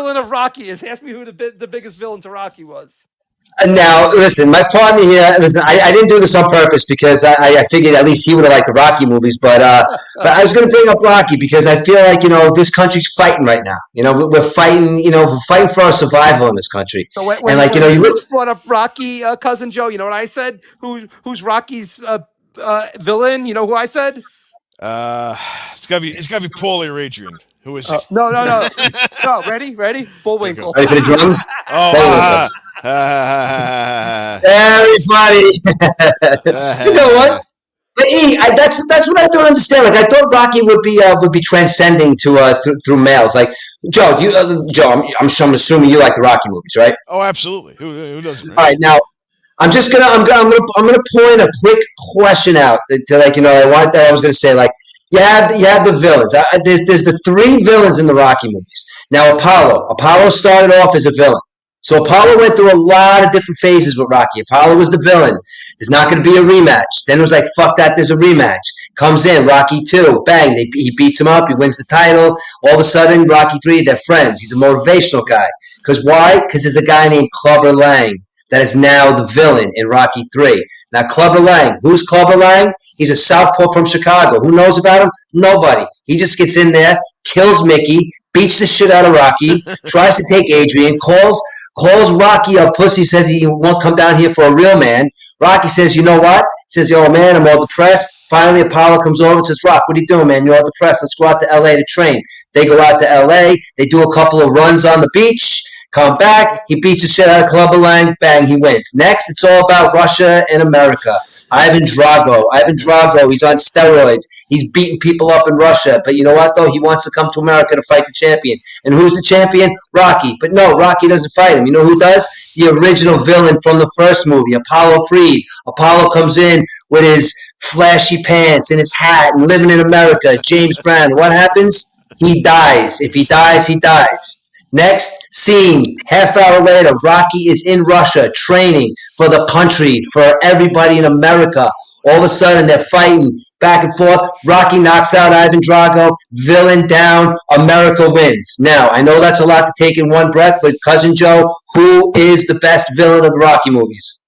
villain of Rocky is. Ask me who the biggest villain to Rocky was. Now, listen, my partner here. Listen, I didn't do this on purpose because I figured at least he would have liked the Rocky movies. But I was going to bring up Rocky because I feel like this country's fighting right now. We're fighting. We're fighting for our survival in this country. So when you look, brought up Rocky, cousin Joe. You know what I said? Who's Rocky's villain? You know who I said? It's gotta be Paulie or Adrian. Who is it? No. No, ready? Bullwinkle. Ready for the drums? Oh, very funny. It's a good one. But that's what I don't understand. Like I thought Rocky would be transcending to through males. Like Joe, I'm assuming you like the Rocky movies, right? Oh, absolutely. Who doesn't? Right? All right, now I'm gonna point a quick question out to I was gonna say like. You have the villains. There's the three villains in the Rocky movies. Now Apollo started off as a villain. So Apollo went through a lot of different phases with Rocky. Apollo was the villain. There's not going to be a rematch. Then it was like, fuck that, there's a rematch. Comes in, Rocky 2, bang, he beats him up, he wins the title. All of a sudden, Rocky 3, they're friends. He's a motivational guy. Because why? Because there's a guy named Clubber Lang that is now the villain in Rocky 3. Now, Clubber Lang. Who's Clubber Lang? He's a southpaw from Chicago. Who knows about him? Nobody. He just gets in there, kills Mickey, beats the shit out of Rocky, tries to take Adrian, calls Rocky a pussy, says he won't come down here for a real man. Rocky says, you know what? Says, yo, man, I'm all depressed. Finally, Apollo comes over and says, Rock, what are you doing, man? You're all depressed. Let's go out to L.A. to train. They go out to L.A. They do a couple of runs on the beach. Come back, he beats the shit out of Clubber Lang, bang, he wins. Next, it's all about Russia and America. Ivan Drago, he's on steroids. He's beating people up in Russia. But you know what, though? He wants to come to America to fight the champion. And who's the champion? Rocky. But no, Rocky doesn't fight him. You know who does? The original villain from the first movie, Apollo Creed. Apollo comes in with his flashy pants and his hat and living in America, James Brown. What happens? He dies. If he dies, he dies. Next scene, half hour later, Rocky is in Russia training for the country, for everybody in America. All of a sudden, they're fighting back and forth. Rocky knocks out Ivan Drago, villain down, America wins. Now, I know that's a lot to take in one breath, but Cousin Joe, who is the best villain of the Rocky movies?